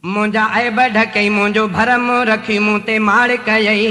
मुंहिंजा ऐब ढकई मुंहिंजो भरम रखी मूं ते माड़ कयई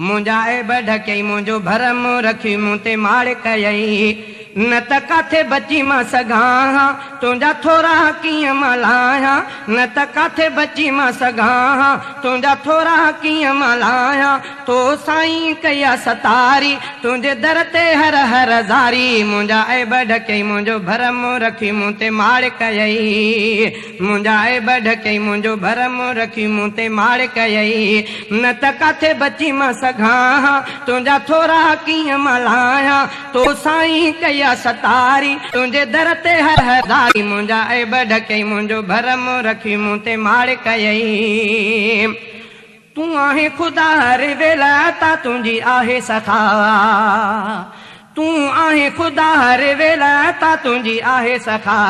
मुंहिंजा ऐब ढकई मुंहिंजो भरम रखी मूं ते माड़ कयई न त काथे बची मां सघां तुंहिंजा थोरा कीअं मल्हायां न त काथे बची मां सघां तुंहिंजा थोरा कीअं मल्हायां तो साईं कया सतारी तुंहिंजे दर ते हर हर ज़ारी मुंहिंजा ऐब ढकई मुंहिंजो भरम रखी मूं ते माड़ कयई मुंहिंजा ऐब ढकई मुंहिंजो भरम रखी मूं ते माड़ कयई न त काथे बची मां सघां तुंहिंजा थोरा कीअं मल्हायां तो साईं कया सतारी तुंहिंजे दर ते हर हर ज़ारी मुंहिंजा ऐब ढकई मुंहिंजो भरम रखी मूं ते माड़ कयई तूं आहे ख़ुदा हर वेला ता तुंहिंजी आहे सखा तूं आहे ख़ुदा हर वेला ता तुंहिंजी आहे सखा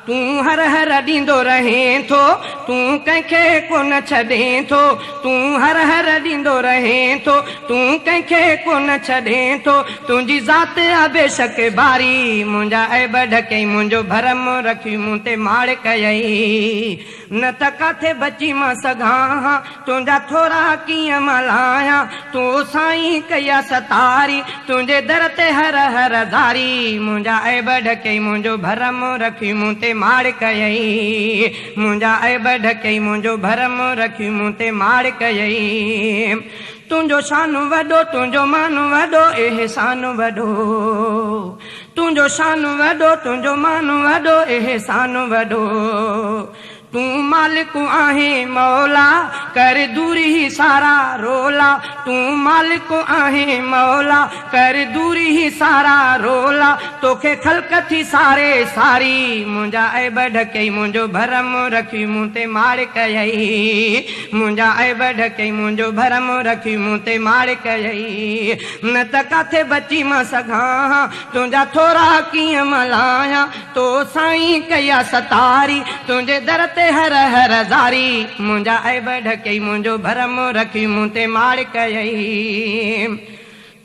तूं हर हर ॾींदो रहें थो तूं कंहिंखे कोन छॾें थो तूं हर हर ॾींदो रहें थो तूं कंहिंखे कोन छॾें थो तुंहिंजी ज़ात आहे बेशक बारी मुंहिंजा ऐब ढकई मुंहिंजो भरम रखी मूं ते माड़ कयई न त काथे बची मां सघां तुंहिंजा थोरा कीअं मल्हायां तूं साईं कया सतारी तुंहिंजे दर ते हर हर ज़ारी मुंहिंजा ऐब ढकई मुंहिंजो भरम रखी मूं ते माड़ कयई मुंहिंजा ऐब ढकई मुंहिंजो भरम रखी मूं ते माड़ कयई तुंहिंजो शान वॾो तुंहिंजो मान वॾो एहसान वॾो तुंहिंजो शान वॾो तुंहिंजो मान वॾो एहसान वॾो तूं मालिक आहे मौला कर दूरी ही सारा रोला तूं मालिक आहे मौला कर दूरी ही सारा रोला तोखे ख़ल्क़ थी सारे सारी मुंहिंजा ऐब ढकई मुंहिंजो भरम रखी मूं ते माड़ कयई मुंहिंजा ऐब ढकई मुंहिंजो भरम रखी मूं ते माड़ कयई न त काथे बची मां सघां तुंहिंजा थोरा कीअं मल्हायां तो साईं कया सतारी तुंहिंजे दर ते हर हर ज़ारी मुंहिंजा ऐब ढकई मुंहिंजो भरम रखी मूं ते माड़ कयई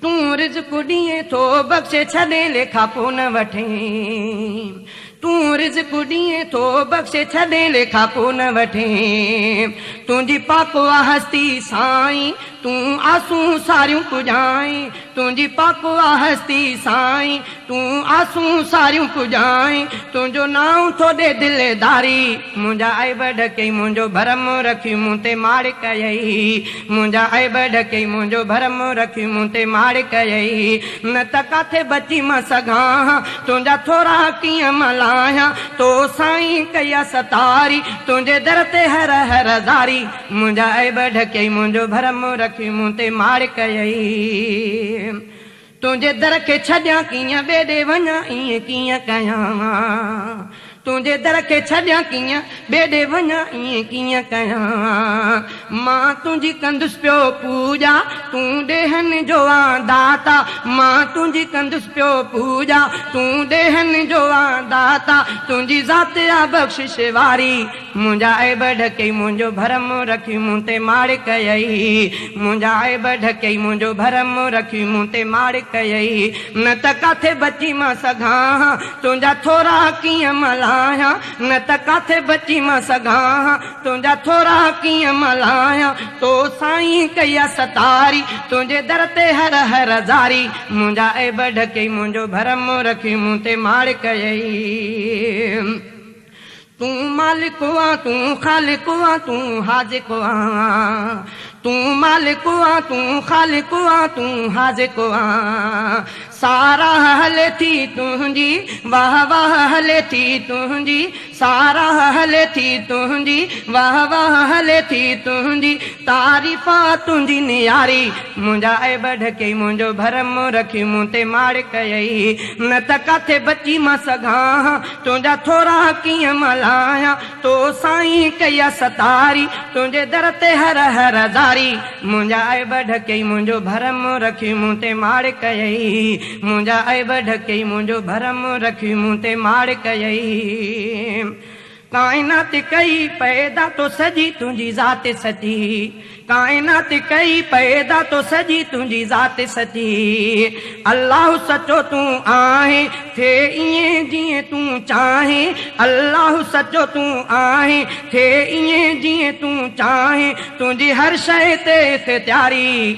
तूं रिज़्क़ ॾींहुं थो बख़्शे छॾे लेखा पोइ न वठें तूं रिज़्क़ ॾींहुं थो बख़्शे छॾे लेखा पोइ न वठें तुंहिंजी पाक हस्ती साईं तूं आसूं सारियूं पुॼाई तुंहिंजी पाक हस्ती साईं तूं आसूं सारियूं पुॼाई तुंहिंजो नाम थो ॾे दिलदारी मुंहिंजा ऐब ढकई मुंहिंजो भरम रखी मूं ते माड़ कयई मुंहिंजा ऐब ढकई मुंहिंजो भरम रखी मूं ते माड़ कयई न त काथे बची मां सघां तुंहिंजा थोरा कीअं मल्हायां तो साईं कया सतारी तुंहिंजे दर ते हर हर ज़ारी मुंहिंजा ऐब ढकई मुंहिंजो भरम रखी मूं ते माड़ कयई तुंहिंजे दर खे छॾियां कीअं ॿेॾे वञा ईअं कीअं कयां तुंहिंजे दर खे छॾियां कीअं ॿेॾे वञा ईअं कीअं कयां मां तुंहिंजी कंदुसि पियो पूॼा तूं ॾेहनि जो आ दाता मां तुंहिंजी कंदुसि पियो पूॼा तूं ॾेहनि जो आ दाता तुंहिंजी ज़ात आहे बख़्शिश वारी मुंहिंजा ऐब ढकई मुंहिंजो भरम रखी मूं ते माड़ कयई मुंहिंजा ऐब ढकई मुंहिंजो भरम रखी मूं ते माड़ कयई न त काथे बची मां सघां तुंहिंजा थोरा कीअं मल्हायां न त काथे बची मां सघां तुंहिंजा थोरा कीअं मल्हायां तो साईं कया सतारी तुंहिंजे दर ते हर हर ज़ारी मुंहिंजा ऐब ढकई मुंहिंजो भरम रखी मूं ते माड़ कयई तूं मालिक आ तूं ख़ालिक आ तूं हाज़िक आ तूं मालिक आ तूं ख़ालिक आ तूं हाज़िक आ सारा हले थी तुंहिंजी वाह वाह हले थी तुंहिंजी सारा हले थी तुंहिंजी वाह वाह हले थी तुंहिंजी तारीफ़ा तुंहिंजी नियारी मुंहिंजा ऐब ढकई मुंहिंजो भरम रखी मूं ते माड़ कयई न त काथे बची मां सघां तुंहिंजा थोरा कीअं मल्हायां तो साईं कया सतारी तुंहिंजे दर ते हर हर ज़ारी मुंहिंजा ऐब ढकई मुंहिंजो भरम रखी मूं ते माड़ कयई मुंहिंजा ऐब ढकई मुंहिंजो भरम रखी मूं ते माड़ कयई कायनात कई पैदा तो सजी तुंहिंजी ज़ात सची, कायनात कई पैदा तो सजी तुंहिंजी ज़ात सची। अल्लाह सचो तूं आहे थे ईअं जीअं तूं चाहे, अल्लाह सचो तूं आहे थे ईअं जीअं तूं चाहे। तुंहिंजी हर शइ ते इख़्तियारी,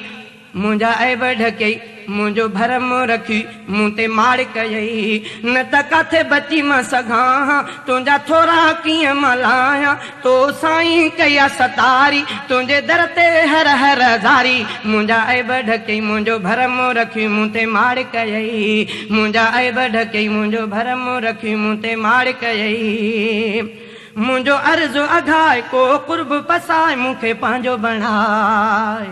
मुंहिंजा ऐब ढकई मुंहिंजो भरम रखी मूं ते माड़ कयई। न त काथे बची मां सघां तुंहिंजा थोरा कीअं मल्हायां, तो साईं कया सतारी तुंहिंजे दर ते हर हर ज़ारी। मुंहिंजा ऐब ढकई मुंहिंजो भरम रखी मूं ते माड़ कयई, मुंहिंजा ऐब ढकई मुंहिंजो भरम रखी मूं ते माड़ कयई। मुंहिंजो अर्ज़ु अघाए को कुर्ब पसाए मूंखे पंहिंजो बणाए,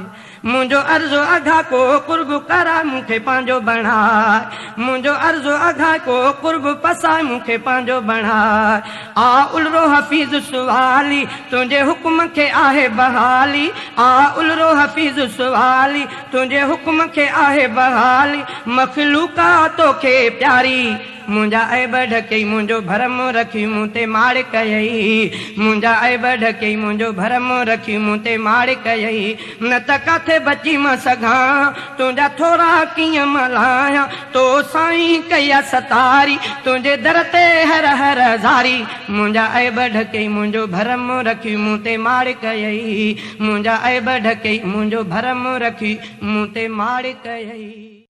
मुंहिंजो अर्ज़ु अघा को कुर्ब कराए मूंखे पंहिंजो बणाए। मुंहिंजो अर्ज़ु अघा को कुर्ब पसाए मूंखे पंहिंजो बणाए। आ उलरो हफ़ीज़ सुवाली तुंहिंजे हुक्म खे आहे बहाली, आ उलरो हफ़ीज़ सुवाली तुंहिंजे हुक्म खे आहे बहाली। मख़लूका तोखे प्यारी, मुंहिंजा ऐब ढकई मुंहिंजो भरम रखी मूं ते माड़ कयई, मुंहिंजा ऐब ढकई मुंहिंजो भरम रखी मूं ते माड़ कयई। न त काथे बची मां सघां तुंहिंजा थोरा कीअं मल्हायां, तो साईं कया सतारी तुंहिंजे दर ते हर हर ज़ारी। मुंहिंजा ऐब ढकई मुंहिंजो भरम रखी मूं ते माड़ कयई, मुंहिंजा ऐब ढकई मुंहिंजो भरम रखी मूं ते माड़ कयई।